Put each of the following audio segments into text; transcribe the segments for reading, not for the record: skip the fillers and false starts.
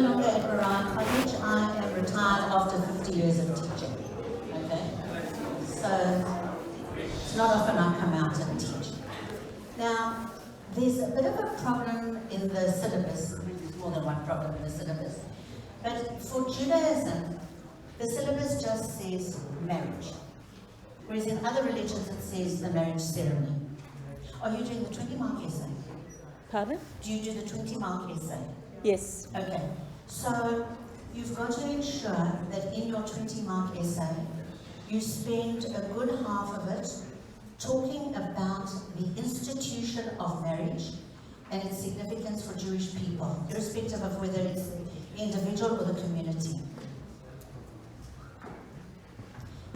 longer at Mariah College. I am retired after 50 years of teaching. Okay? So it's not often I come out and teach. Now, there's a bit of a problem in the syllabus. There's more than one problem in the syllabus. But for Judaism, the syllabus just says marriage. Whereas in other religions it says the marriage ceremony. Are you doing the 20-mark essay? Pardon? Do you do the 20-mark essay? Yes. Okay. So you've got to ensure that in your 20-mark essay, you spend a good half of it talking about the institution of marriage and its significance for Jewish people, irrespective of whether it's the individual or the community.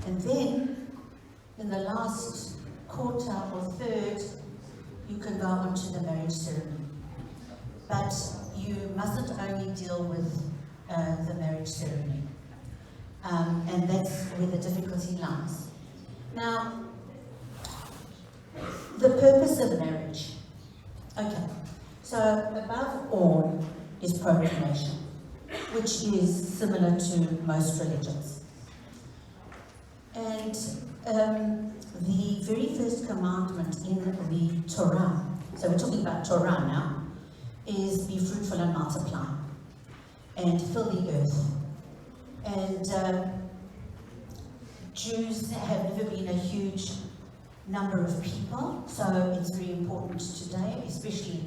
And then, in the last quarter or third, you can go on to the marriage ceremony. But you mustn't only deal with the marriage ceremony. And that's where the difficulty lies. Now, the purpose of marriage. Okay, so above all is procreation, which is similar to most religions. And the very first commandment in the Torah, so we're talking about Torah now, is be fruitful and multiply and fill the earth. And Jews have never been a huge number of people, so it's very important today, especially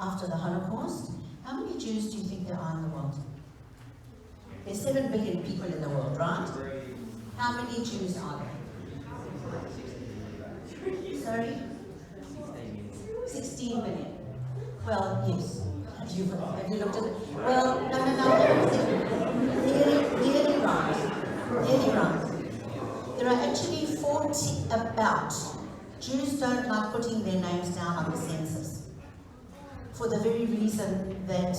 after the Holocaust. How many Jews do you think there are in the world? There's 7 billion people in the world, right? How many Jews are there? Sorry? 16 million. Well, yes. Have you looked at it? Well, no. Nearly right. There are actually 40 about. Jews don't like putting their names down on the census. For the very reason that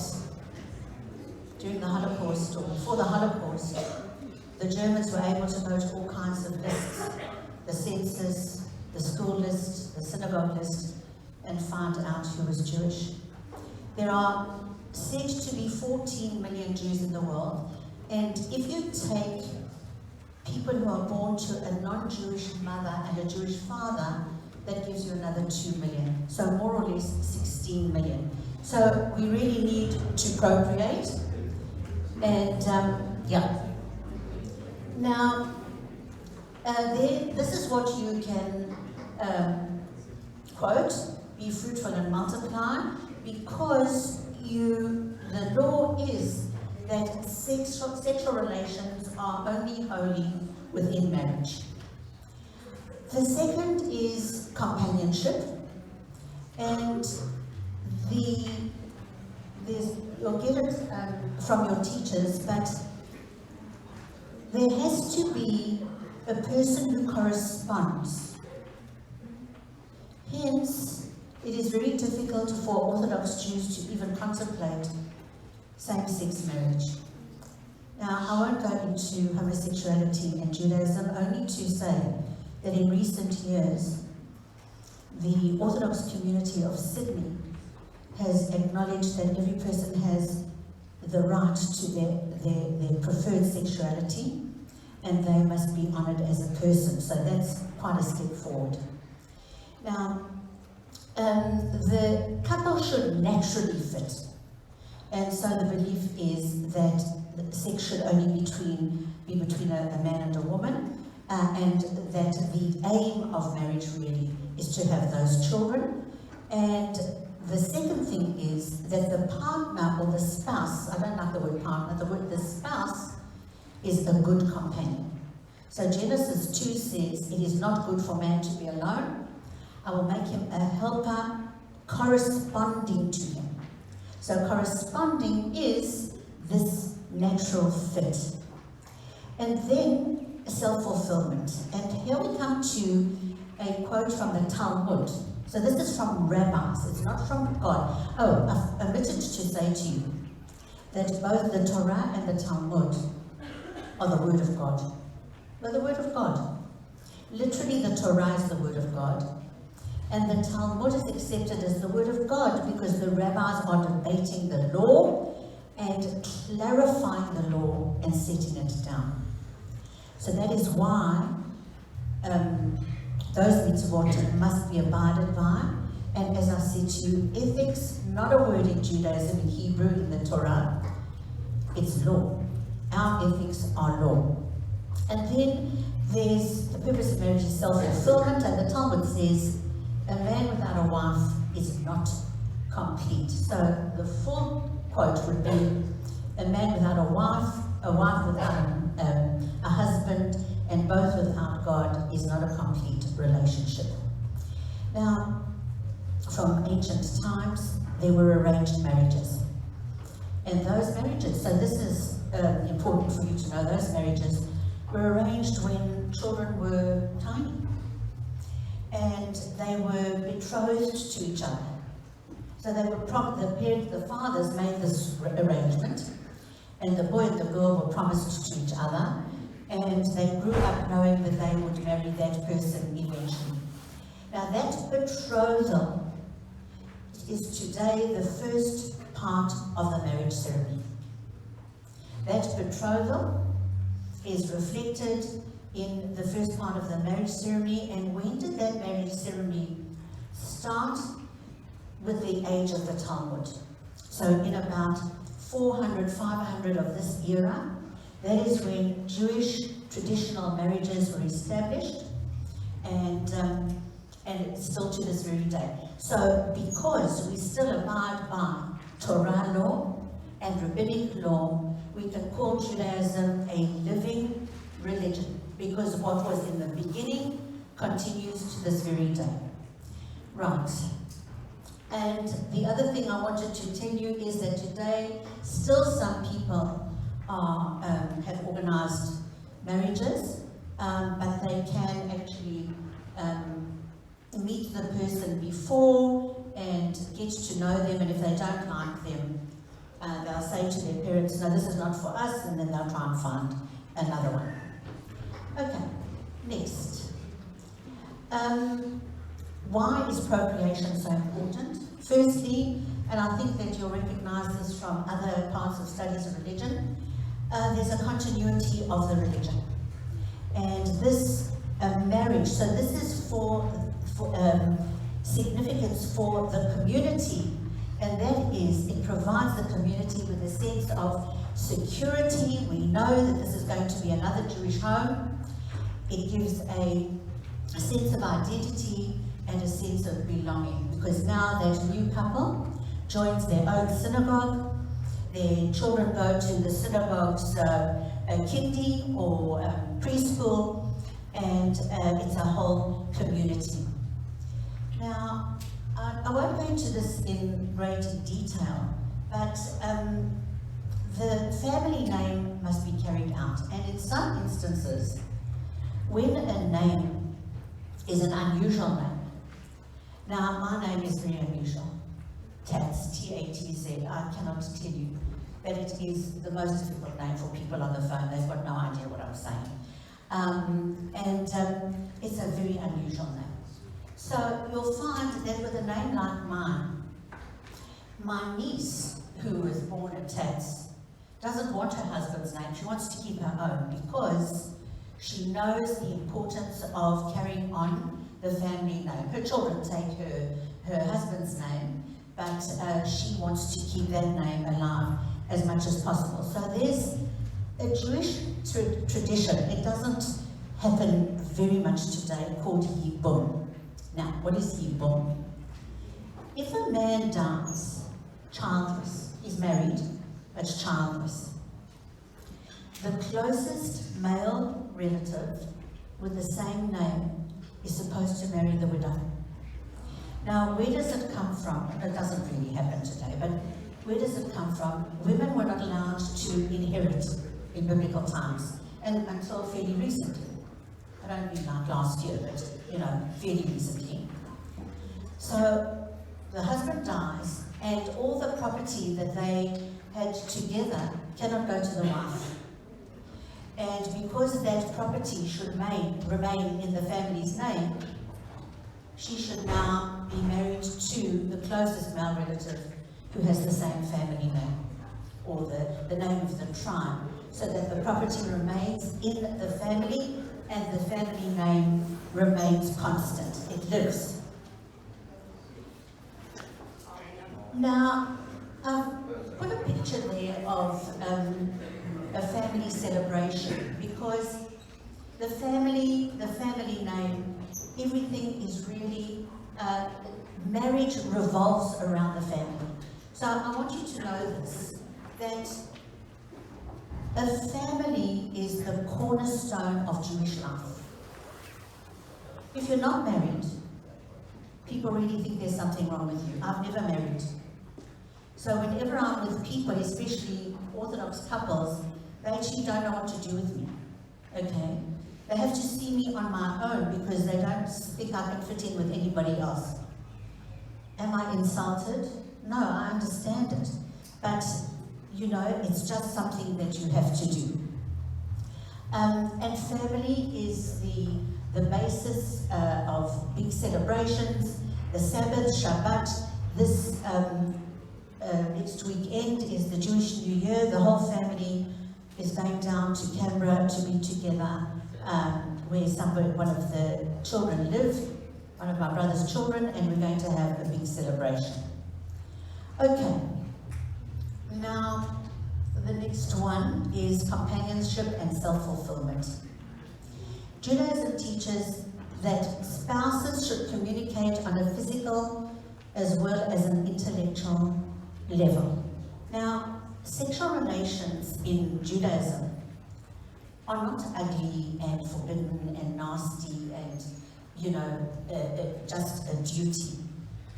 during the Holocaust, or before the Holocaust, the Germans were able to go to all kinds of lists, the census, the school list, the synagogue list, and find out who was Jewish. There are said to be 14 million Jews in the world, and if you take people who are born to a non-Jewish mother and a Jewish father, that gives you another 2 million. So more or less 16 million. So we really need to procreate, and yeah. Now, this is what you can quote, be fruitful and multiply, because the law is that sexual relations are only holy within marriage. The second is companionship, and you'll get it from your teachers, but there has to be a person who corresponds. Hence, it is very difficult for Orthodox Jews to even contemplate same-sex marriage. Now, I won't go into homosexuality in Judaism, only to say that in recent years, the Orthodox community of Sydney has acknowledged that every person has the right to their preferred sexuality, and they must be honoured as a person. So that's quite a step forward. Now, the couple should naturally fit, and so the belief is that sex should only be between a man and a woman, and that the aim of marriage really is to have those children. And the second thing is that the partner or the spouse, I don't like the word partner, the spouse is a good companion. So Genesis 2 says, it is not good for man to be alone. I will make him a helper corresponding to him. So corresponding is this natural fit. And then self-fulfillment. And here we come to a quote from the Talmud. So this is from rabbis, it's not from God. Oh, I've omitted to say to you that both the Torah and the Talmud are the Word of God. They're the Word of God. Literally, the Torah is the Word of God. And the Talmud is accepted as the Word of God because the rabbis are debating the law and clarifying the law and setting it down. So that is why those mitzvot must be abided by. And as I said to you, ethics, not a word in Judaism, in Hebrew, in the Torah, it's law. Our ethics are law. And then there's the purpose of marriage is self-fulfillment, and the Talmud says a man without a wife is not complete. So the full quote would be a man without a wife without a husband, and both without God is not a complete relationship. Now, from ancient times, there were arranged marriages. And those marriages, so this is important for you to know, those marriages were arranged when children were tiny. And they were betrothed to each other. So they were the fathers made this arrangement, and the boy and the girl were promised to each other, and they grew up knowing that they would marry that person eventually. Now that betrothal is today the first part of the marriage ceremony. That betrothal is reflected in the first part of the marriage ceremony. And when did that marriage ceremony start? With the age of the Talmud. So in about 400, 500 of this era, that is when Jewish traditional marriages were established, and it's still to this very day. So because we still abide by Torah law and rabbinic law, we can call Judaism a living religion, because what was in the beginning continues to this very day. Right. And the other thing I wanted to tell you is that today, still some people have organized marriages, but they can actually meet the person before and get to know them, and if they don't like them, they'll say to their parents, no, this is not for us, and then they'll try and find another one. Okay, next. Why is procreation so important? Firstly, and I think that you'll recognize this from other parts of studies of religion, there's a continuity of the religion. And this marriage, so this is for significance for the community, and that is, it provides the community with a sense of security. We know that this is going to be another Jewish home. It gives a sense of identity and a sense of belonging, because now that new couple joins their own synagogue, their children go to the synagogue's kindy or preschool, and it's a whole community. Now, I won't go into this in great detail, but the family name must be carried out, and in some instances, when a name is an unusual name. Now, my name is very unusual. Tats, T-A-T-Z. I cannot tell you that it is the most difficult name for people on the phone. They've got no idea what I'm saying. It's a very unusual name. So you'll find that with a name like mine, my niece, who was born at Tats, doesn't want her husband's name. She wants to keep her own because she knows the importance of carrying on the family name. Her children take her husband's name, but she wants to keep that name alive as much as possible. So there's a Jewish tradition. It doesn't happen very much today, called Yibum. Now, what is Yibum? If a man dies childless, he's married, but childless, the closest male relative with the same name is supposed to marry the widow. Now, where does it come from? It doesn't really happen today, but where does it come from? Women were not allowed to inherit in biblical times, and until fairly recently. I don't mean like last year, but fairly recently. So the husband dies, and all the property that they had together cannot go to the wife. And because that property should remain in the family's name, she should now be married to the closest male relative who has the same family name. or the name of the tribe, so that the property remains in the family and the family name remains constant. It lives. Now, I've put a picture there of a family celebration, because the family name, everything is really, marriage revolves around the family. So I want you to know this, that a family is the cornerstone of Jewish life. If you're not married, people really think there's something wrong with you. I've never married. So whenever I'm with people, especially Orthodox couples, they actually don't know what to do with me, okay? They have to see me on my own because they don't think I can fit in with anybody else. Am I insulted? No, I understand it. But, you know, it's just something that you have to do. And family is the basis of big celebrations. The Sabbath, Shabbat, this next weekend is the Jewish New Year. The whole family is going down to Canberra to be together, where one of the children live, one of my brother's children, and we're going to have a big celebration. Okay, now the next one is companionship and self-fulfillment. Judaism teaches that spouses should communicate on a physical as well as an intellectual level. Now, sexual relations in Judaism are not ugly and forbidden and nasty and, you know, just a duty.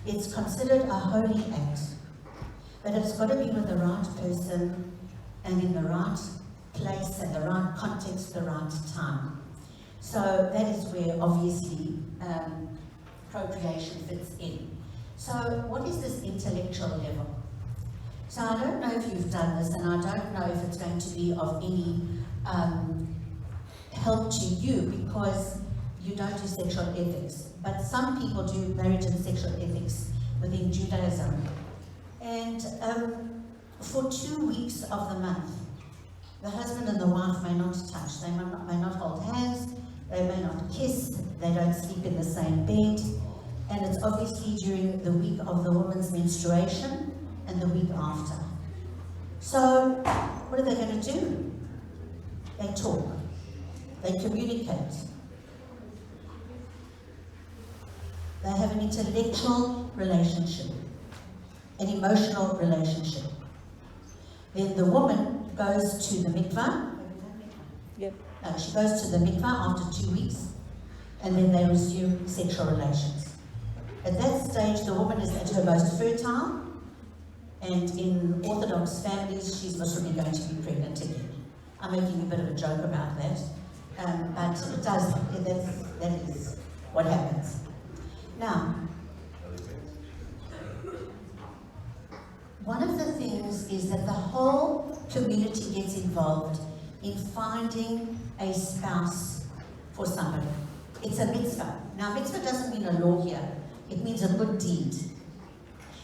It's considered a holy act, but it's got to be with the right person and in the right place and the right context, the right time. So that is where obviously procreation fits in. So what is this intellectual level? So I don't know if you've done this, and I don't know if it's going to be of any help to you, because you don't do sexual ethics. But some people do marriage and sexual ethics within Judaism. And for 2 weeks of the month, the husband and the wife may not touch, they may not hold hands, they may not kiss, they don't sleep in the same bed, and it's obviously during the week of the woman's menstruation and the week after. So, what are they going to do? They talk, they communicate, they have an intellectual relationship, an emotional relationship. Then the woman goes to the mikvah. Yep. She goes to the mikvah after 2 weeks, and then they resume sexual relations. At that stage, the woman is at her most fertile, and in Orthodox families, she's most probably going to be pregnant again. I'm making a bit of a joke about that, but it does, that is what happens. Now, one of the things is that the whole community gets involved in finding a spouse for somebody. It's a mitzvah. Now, mitzvah doesn't mean a law here. It means a good deed.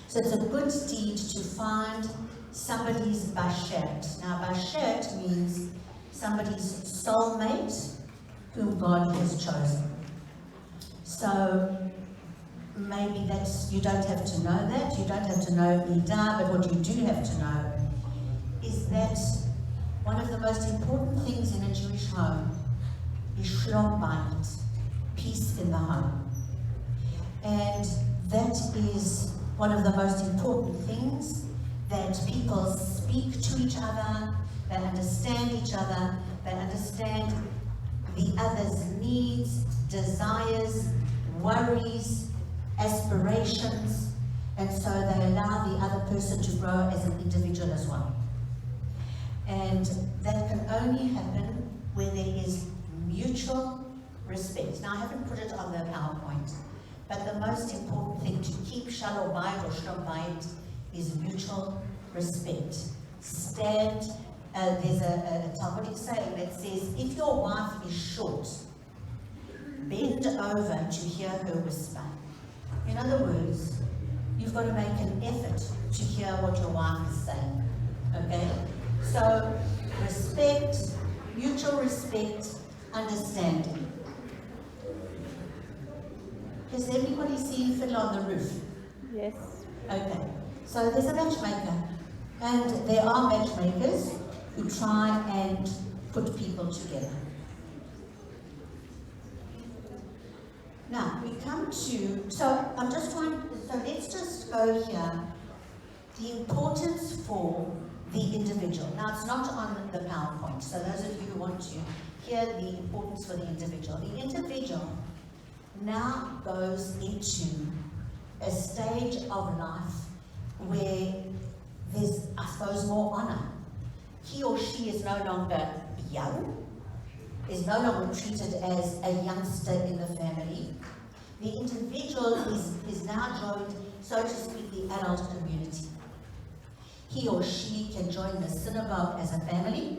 So it's a good deed to find somebody's bashert. Now, bashert means somebody's soulmate whom God has chosen. So maybe that's, you don't have to know that, you don't have to know Nida, but what you do have to know is that one of the most important things in a Jewish home is shalom bayit, peace in the home. And that is one of the most important things, that people speak to each other, they understand each other, they understand the other's needs, desires, worries, aspirations, and so they allow the other person to grow as an individual as well. And that can only happen where there is mutual respect. Now, I haven't put it on the PowerPoint, but the most important thing to keep shalom bayit or shalom bayit is mutual respect. There's a Talmudic saying that says, if your wife is short, bend over to hear her whisper. In other words, you've got to make an effort to hear what your wife is saying. Okay? So, respect, mutual respect, understanding. Has everybody seen Fiddler on the Roof? Yes. Okay. So there's a matchmaker. And there are matchmakers who try and put people together. Now, we come to, so let's just go here. The importance for the individual. Now, it's not on the PowerPoint, so those of you who want to hear the importance for the individual now goes into a stage of life where there's, I suppose, more honor. He or she is no longer young, is no longer treated as a youngster in the family. The individual is now joined, so to speak, the adult community. He or she can join the synagogue as a family.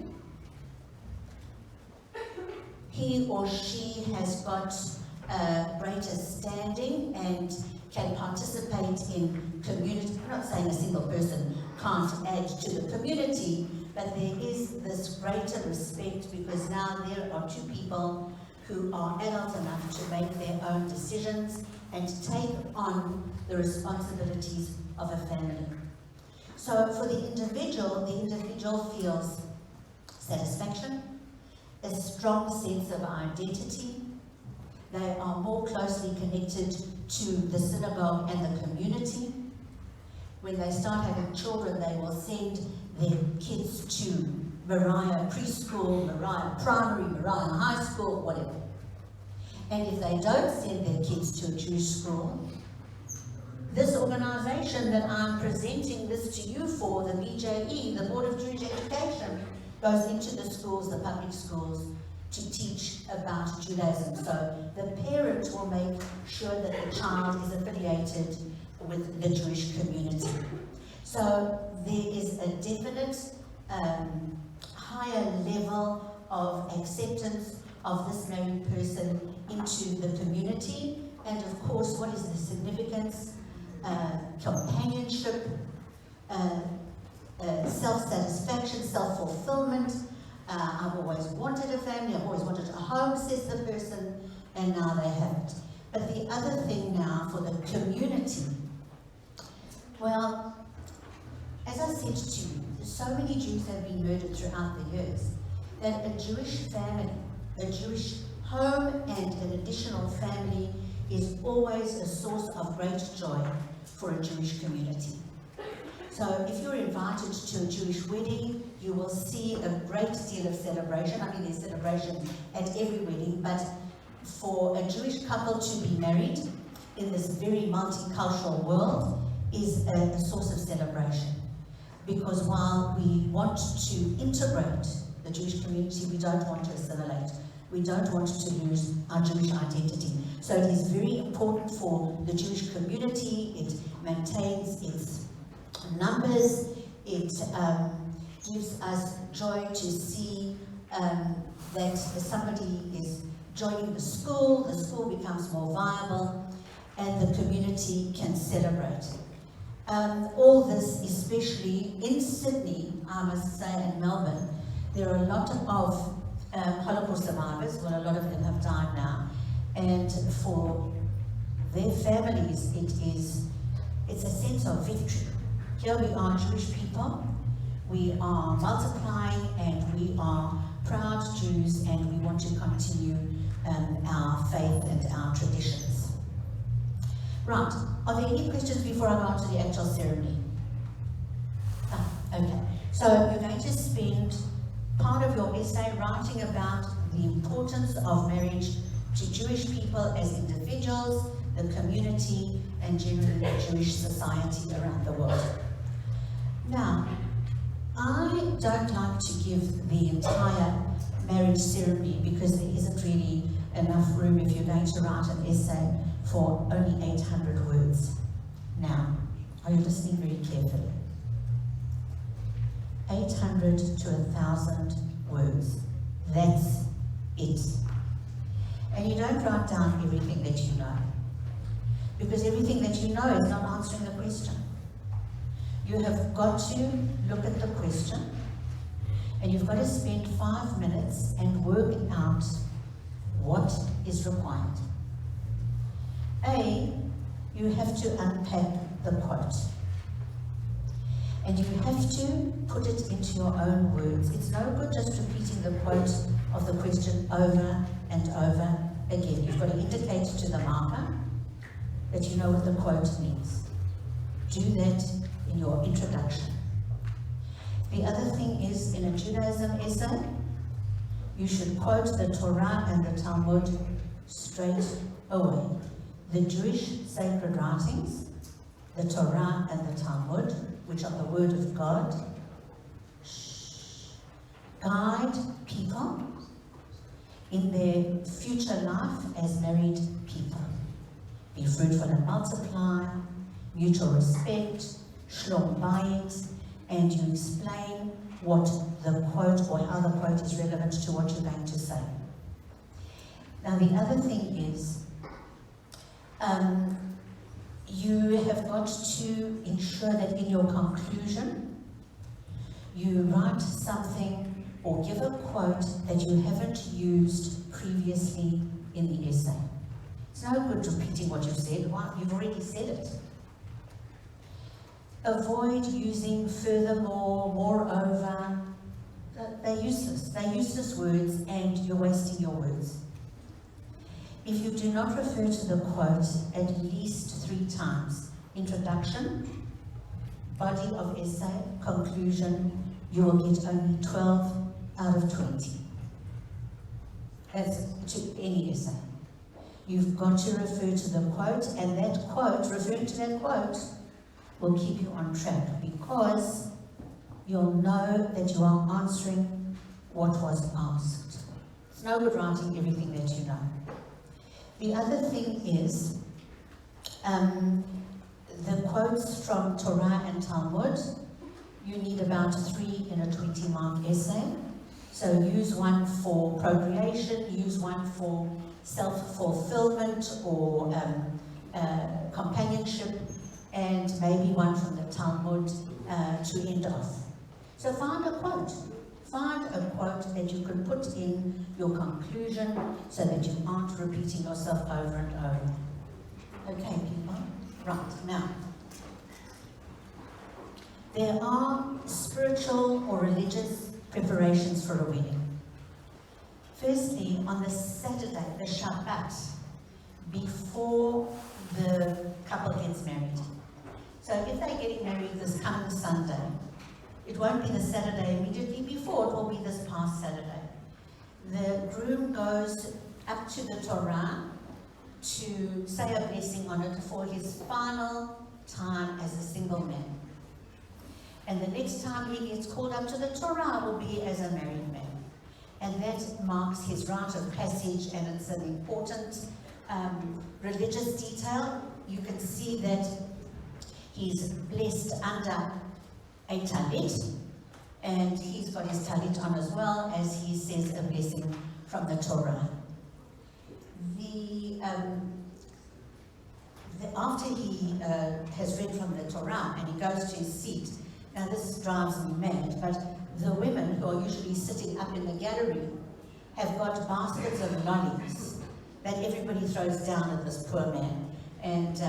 He or she has got greater standing and can participate in community. I'm not saying a single person can't add to the community, but there is this greater respect because now there are two people who are adult enough to make their own decisions and take on the responsibilities of a family. So for the individual feels satisfaction, a strong sense of identity. They are more closely connected to the synagogue and the community. When they start having children, they will send their kids to Mariah Preschool, Mariah Primary, Mariah High School, whatever. And if they don't send their kids to a Jewish school, this organization that I'm presenting this to you for, the BJE, the Board of Jewish Education, goes into the schools, the public schools, to teach about Judaism. So the parent will make sure that the child is affiliated with the Jewish community. So there is a definite higher level of acceptance of this married person into the community. And of course, what is the significance? Companionship, self-satisfaction, self-fulfillment. I've always wanted a family, I've always wanted a home, says the person, and now they have it. But the other thing now for the community, well, as I said to you, so many Jews have been murdered throughout the years that a Jewish family, a Jewish home and an additional family is always a source of great joy for a Jewish community. So if you're invited to a Jewish wedding, you will see a great deal of celebration. I mean, there's celebration at every wedding, but for a Jewish couple to be married in this very multicultural world is a source of celebration. Because while we want to integrate the Jewish community, we don't want to assimilate. We don't want to lose our Jewish identity. So it is very important for the Jewish community. It maintains its numbers. It gives us joy to see that somebody is joining the school becomes more viable, and the community can celebrate. All this, especially in Sydney, I must say, and Melbourne, there are a lot of Holocaust survivors. Well, a lot of them have died now, and for their families, it's a sense of victory. Here we are, Jewish people. We are multiplying, and we are proud Jews, and we want to continue our faith and our traditions. Right, are there any questions before I go on to the actual ceremony? Okay, so you're going to spend part of your essay writing about the importance of marriage to Jewish people as individuals, the community, and generally the Jewish society around the world. Now, I don't like to give the entire marriage ceremony because there isn't really enough room if you're going to write an essay for only 800 words. Now, are you listening very carefully? 800 to 1,000 words. That's it. And you don't write down everything that you know, because everything that you know is not answering the question. You have got to look at the question, and you've got to spend 5 minutes and work out what is required. A, you have to unpack the quote. And you have to put it into your own words. It's no good just repeating the quote of the question over and over again. You've got to indicate to the marker that you know what the quote means. Do that in your introduction. The other thing is, in a Judaism essay, you should quote the Torah and the Talmud straight away. The Jewish sacred writings, the Torah and the Talmud, which are the Word of God, guide people in their future life as married people. Be fruitful and multiply, mutual respect, shlom bayit, and you explain what the quote or how the quote is relevant to what you're going to say. Now the other thing is, you have got to ensure that in your conclusion, you write something or give a quote that you haven't used previously in the essay. It's no good repeating what you've said. Why? You've already said it. Avoid using furthermore, moreover. They're useless. They're useless words, and you're wasting your words. If you do not refer to the quote at least 3 times, introduction, body of essay, conclusion, you will get only 12 out of 20. That's to any essay. You've got to refer to the quote, and that quote, referring to that quote, will keep you on track, because you'll know that you are answering what was asked. It's no good writing everything that you know. The other thing is, the quotes from Torah and Talmud, you need about 3 in a 20-mark essay. So use one for procreation, use one for self-fulfillment or companionship, and maybe one from the Talmud to end off. So find a quote. Find a quote that you can put in your conclusion so that you aren't repeating yourself over and over. Okay, people? Right, now. There are spiritual or religious preparations for a wedding. Firstly, on the Saturday, the Shabbat, before the couple gets married. So if they're getting married this coming Sunday, it won't be the Saturday immediately before, it will be this past Saturday. The groom goes up to the Torah to say a blessing on it for his final time as a single man. And the next time he gets called up to the Torah will be as a married man. And that marks his rite of passage, and it's an important religious detail. You can see that he's blessed under a talit, and he's got his talit on as well as he says a blessing from the Torah. After he has read from the Torah and he goes to his seat, now this drives me mad, but the women who are usually sitting up in the gallery have got baskets of lollies that everybody throws down at this poor man, and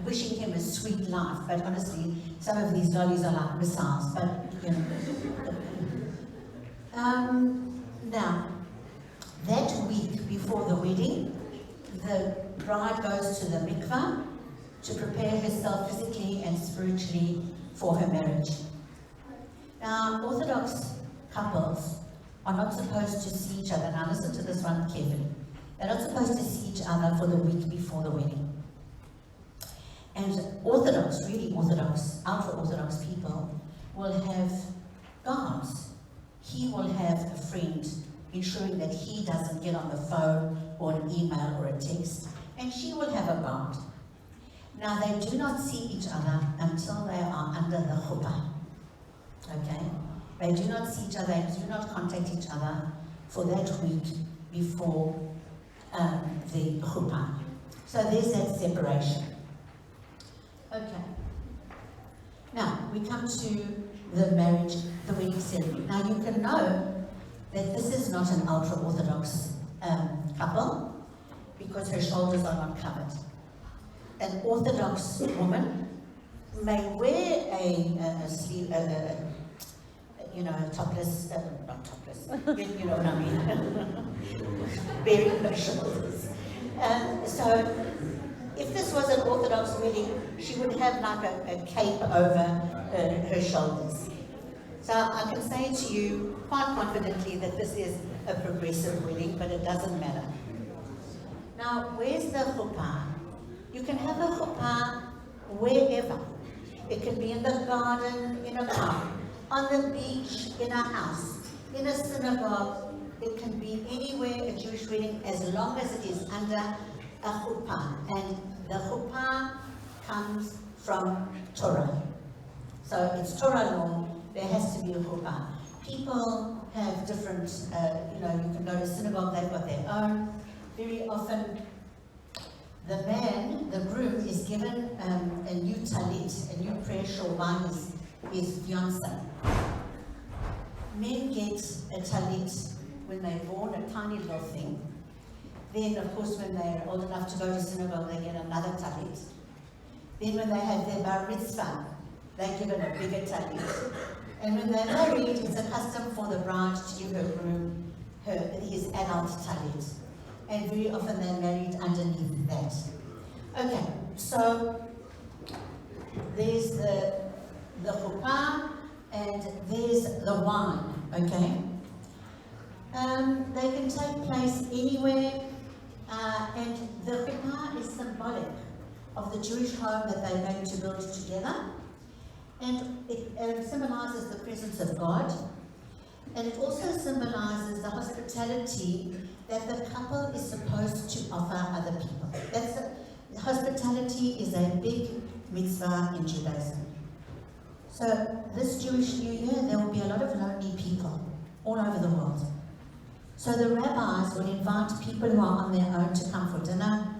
wishing him a sweet life. But honestly, some of these lollies are like missiles, but you know. Now, that week before the wedding, the bride goes to the mikveh to prepare herself physically and spiritually for her marriage. Now, Orthodox couples are not supposed to see each other. Now listen to this one carefully. They're not supposed to see each other for the week before the wedding. And Orthodox, really Orthodox, ultra-Orthodox people will have guards. He will have a friend ensuring that he doesn't get on the phone or an email or a text, and she will have a guard. Now, they do not see each other until they are under the chuppah. Okay? They do not see each other and do not contact each other for that week before the chuppah. So there's that separation. Okay. Now, we come to the marriage, the wedding ceremony. Now you can know that this is not an ultra-Orthodox couple because her shoulders are not covered. An Orthodox woman may wear a sleeve, topless, not topless, you know what I mean, bearing her shoulders. So if this was an Orthodox wedding, she would have like a cape over her shoulders. So I can say to you quite confidently that this is a progressive wedding, but it doesn't matter. Now, where's the chuppah? You can have a chuppah wherever. It can be in the garden, in a car, on the beach, in a house, in a synagogue. It can be anywhere, a Jewish wedding, as long as it is under a chuppah. And the chuppah comes from Torah. So it's Torah law, there has to be a chuppah. People have different, you can go to synagogue, they've got their own. Very often, the man, the groom, is given a new talit, a new prayer shawl by his fiancée. Men get a talit when they're born, a tiny little thing. Then, of course, when they're old enough to go to synagogue, they get another talit. Then when they have their bar mitzvah, they're given a bigger talit. And when they're married, it's a custom for the bride to give her groom his adult talit. And very often they're married underneath that. Okay, so there's the chuppah and there's the wine, okay? They can take place anywhere, and the chuppah is symbolic of the Jewish home that they're going to build together. And it symbolizes the presence of God. And it also symbolizes the hospitality that the couple is supposed to offer other people. Hospitality is a big mitzvah in Judaism. So this Jewish New Year, there will be a lot of lonely people all over the world. So the rabbis will invite people who are on their own to come for dinner.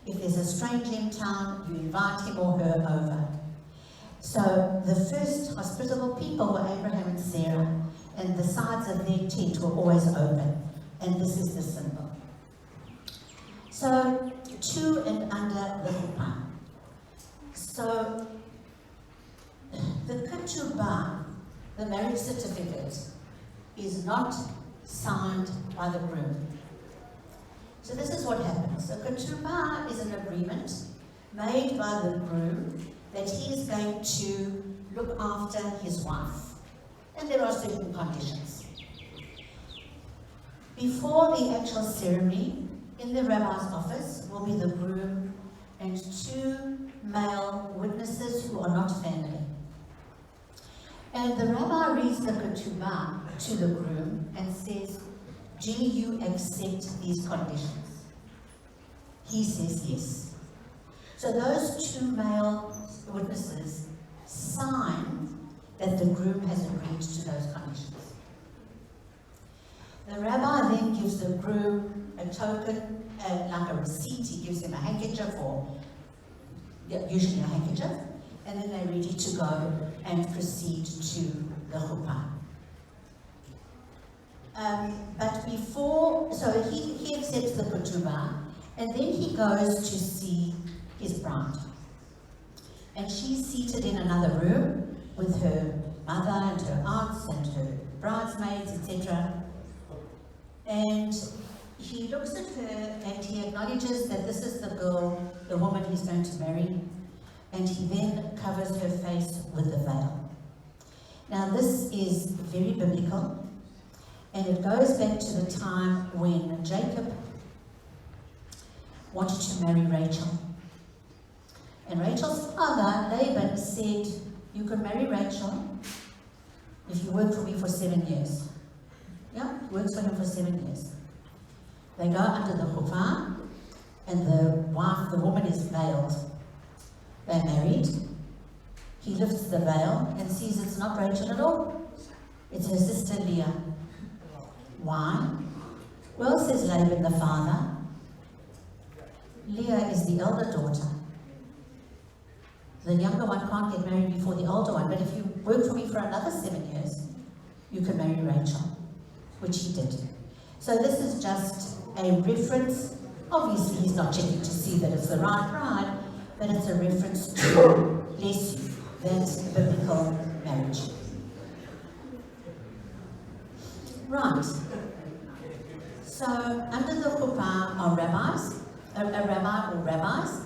If there's a stranger in town, you invite him or her over. So the first hospitable people were Abraham and Sarah, and the sides of their tent were always open. And this is the symbol. So, to and under the chuppah. So, the ketubah, the marriage certificate, is not signed by the groom. So this is what happens. A ketubah is an agreement made by the groom that he is going to look after his wife. And there are certain conditions. Before the actual ceremony, in the rabbi's office will be the groom and 2 male witnesses who are not family. And the rabbi reads the ketubah to the groom and says, "Do you accept these conditions?" He says yes. So those 2 male witnesses sign that the groom has agreed to those conditions. The rabbi then gives the groom a token, like a receipt. He gives him a handkerchief, or usually a handkerchief, and then they're ready to go and proceed to the chuppah. But before, so he accepts the ketubah, and then he goes to see his bride. And she's seated in another room with her mother and her aunts and her bridesmaids, etc. And he looks at her and he acknowledges that this is the girl, the woman he's going to marry, and he then covers her face with the veil. Now this is very biblical, and it goes back to the time when Jacob wanted to marry Rachel. And Rachel's father, Laban, said, "You can marry Rachel if you work for me for 7 years." Yeah, works for him for 7 years. They go under the chuppah, and the wife, the woman, is veiled. They're married. He lifts the veil and sees it's not Rachel at all. It's her sister Leah. Why? Well, says Laban the father, Leah is the elder daughter. the younger one can't get married before the older one, but if you work for me for another 7 years, you can marry Rachel, which he did. So this is just a reference. Obviously, he's not checking to see that it's the right bride, but it's a reference to, bless you, that's biblical marriage. Right. So, under the chuppah are rabbis, a rabbi or rabbis.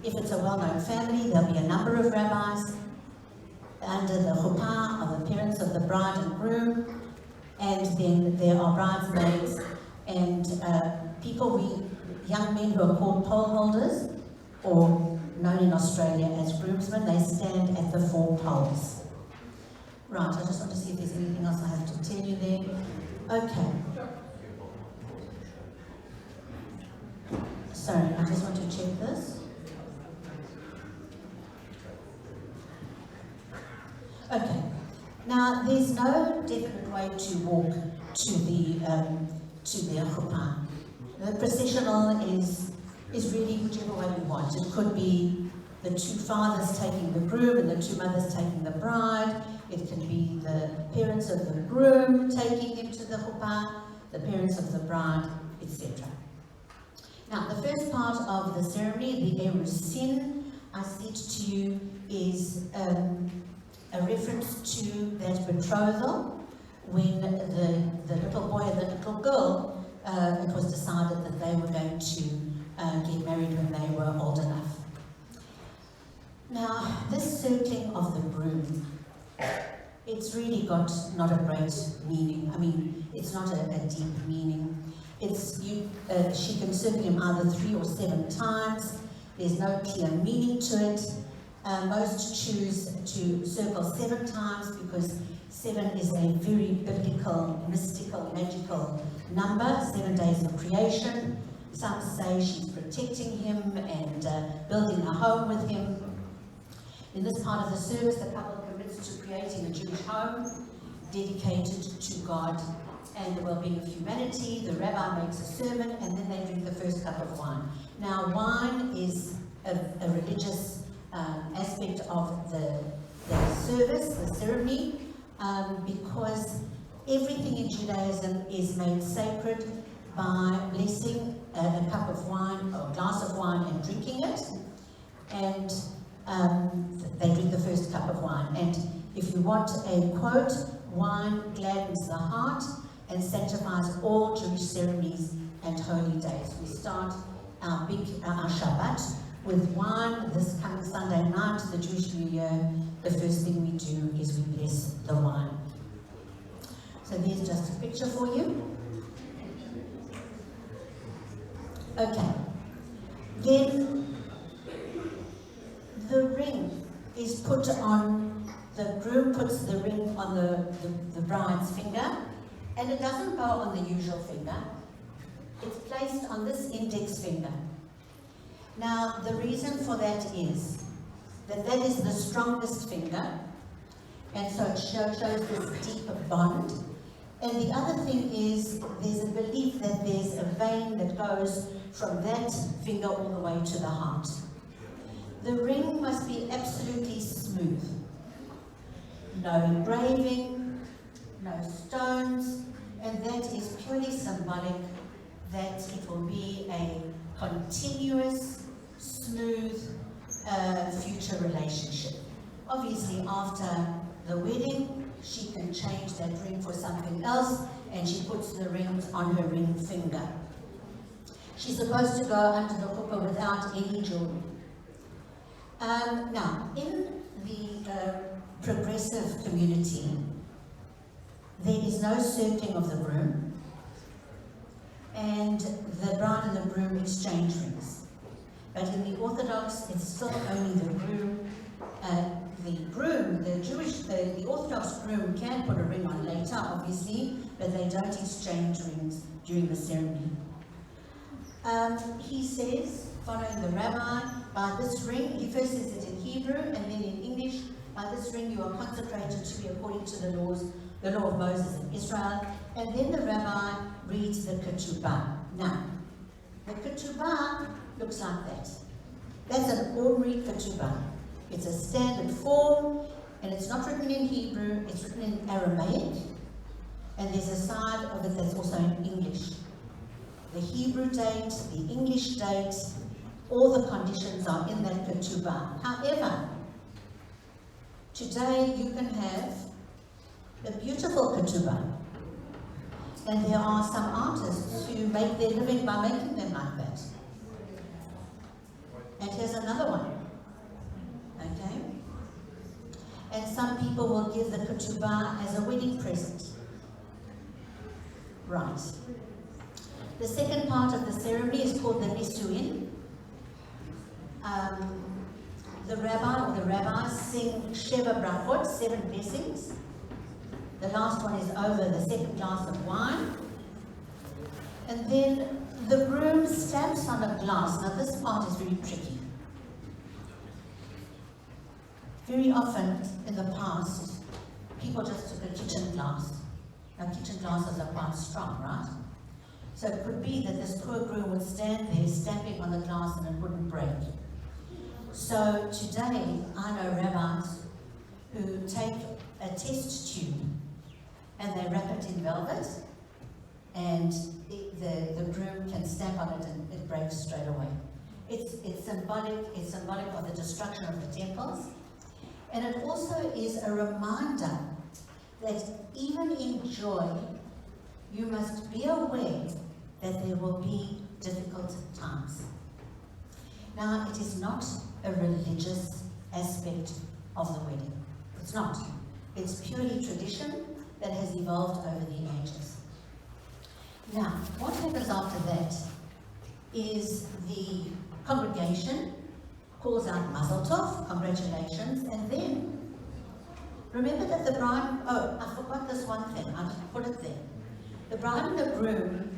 If it's a well-known family, there'll be a number of rabbis. Under the chuppah are the parents of the bride and groom, and then there are bridesmaids and young men who are called pole holders, or known in Australia as groomsmen. They stand at the 4 poles. Right, I just want to see if there's anything else I have to tell you there. Okay. Sorry, I just want to check this. Okay. Now, there's no definite way to walk to the chuppah. The processional is really whichever way you want. It could be the 2 fathers taking the groom and the 2 mothers taking the bride. It can be the parents of the groom taking him to the chuppah, the parents of the bride, etc. Now, the first part of the ceremony, the erusin, I said to you, is a reference to that betrothal when the little boy and the little girl, it was decided that they were going to get married when they were old enough. Now, this circling of the groom, it's really got not a great meaning. I mean, it's not a deep meaning. She can circle him either 3 or 7 times. There's no clear meaning to it. Most choose to circle 7 times because 7 is a very biblical, mystical, magical number. 7 days of creation. Some say she's protecting him and building a home with him. In this part of the service, the couple commits to creating a Jewish home dedicated to God and the well-being of humanity. The rabbi makes a sermon and then they drink the first cup of wine. Now, wine is a religious aspect of the service, the ceremony, because everything in Judaism is made sacred by blessing a cup of wine or a glass of wine and drinking it. And they drink the first cup of wine. And if you want a quote, wine gladdens the heart and sanctifies all Jewish ceremonies and holy days. We start our Shabbat with wine. This coming Sunday night, the Jewish New Year, the first thing we do is we bless the wine. So there's just a picture for you. Okay. Then the ring is put on, the groom puts the ring on the bride's finger, and it doesn't go on the usual finger. It's placed on this index finger. Now, the reason for that is that is the strongest finger, and so it shows this deeper bond. And the other thing is, there's a belief that there's a vein that goes from that finger all the way to the heart. The ring must be absolutely smooth. No engraving, no stones, and that is purely symbolic that it will be a continuous, smooth future relationship. Obviously, after the wedding, she can change that ring for something else, and she puts the rings on her ring finger. She's supposed to go under the chuppah without any jewelry. Now, in the progressive community, there is no circling of the groom, and the bride and the groom exchange rings. But in the Orthodox, it's still only the groom. The Orthodox groom can put a ring on later, obviously, but they don't exchange rings during the ceremony. He says, following the rabbi, by this ring, he first says it in Hebrew and then in English, by this ring you are consecrated to be according to the law of Moses in Israel. And then the rabbi reads the ketubah. Now, the ketubah looks like that. That's an ordinary ketubah. It's a standard form, and it's not written in Hebrew, it's written in Aramaic, and there's a side of it that's also in English. The Hebrew date, the English date, all the conditions are in that ketubah. However, today you can have a beautiful ketubah, and there are some artists who make their living by making them like that. And here's another one, okay? And some people will give the ketubah as a wedding present. Right. The second part of the ceremony is called the Nisuin. The rabbi or the rabbis sing Sheva Brachot, 7 blessings. The last one is over the second glass of wine. And then the groom stamps on a glass. Now this part is very tricky. Very often in the past, people just took a kitchen glass. Now kitchen glasses are quite strong, right? So it could be that this poor groom would stand there stamping on the glass and it wouldn't break. So today, I know rabbis who take a test tube and they wrap it in velvet, and the groom can stamp on it and it breaks straight away. It's symbolic of the destruction of the temples, and it also is a reminder that even in joy, you must be aware that there will be difficult times. Now, it is not a religious aspect of the wedding. It's not. It's purely tradition that has evolved over the ages. Now, what happens after that is the congregation calls out Mazel Tov, congratulations, and then remember that the bride, oh, I forgot this one thing, I didn't put it there. The bride and the groom,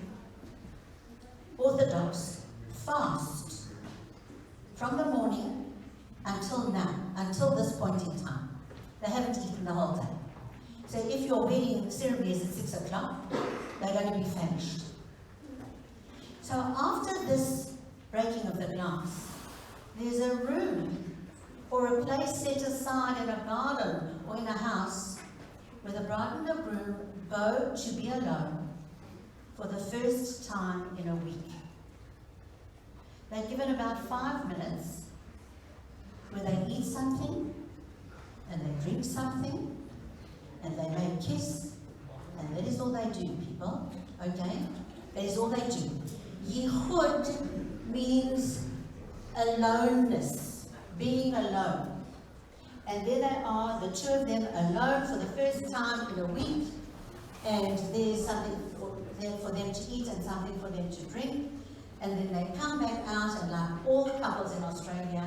Orthodox, fast from the morning until now, until this point in time. They haven't eaten the whole day. So if your wedding ceremony is at 6 o'clock, they're going to be famished. So after this breaking of the glass, there's a room or a place set aside in a garden or in a house where the bride and the groom go to be alone for the first time in a week. They're given about 5 minutes where they eat something and they drink something and they may kiss, and that is all they do, people, okay? That is all they do. Yichud means aloneness, being alone. And there they are, the two of them alone for the first time in a week, and there's something for them to eat and something for them to drink, and then they come back out, and like all the couples in Australia,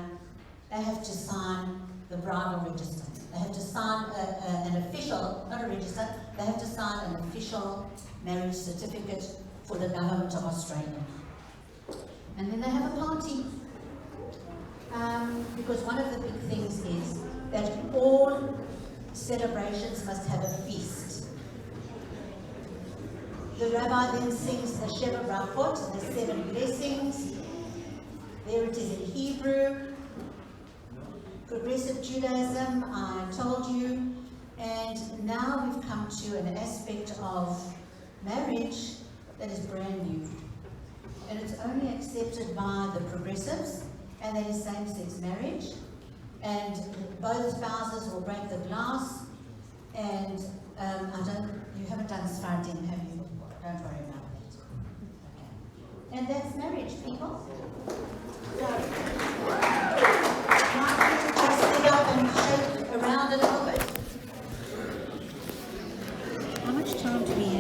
they have to sign the bridal register. They have to sign an official, not a register, they have to sign an official marriage certificate for the government of Australia. And then they have a party. Because one of the big things is that all celebrations must have a feast. The rabbi then sings the Sheva Brachot, the 7 blessings. There it is in Hebrew. Progressive Judaism, I told you. And now we've come to an aspect of marriage that is brand new. And it's only accepted by the progressives, and that is same-sex marriage. And both spouses will break the glass. And you haven't done Sfardim, have you? Don't worry about that. Okay. And that's marriage, people. So, sit up and shake around a little bit. How much time do we have?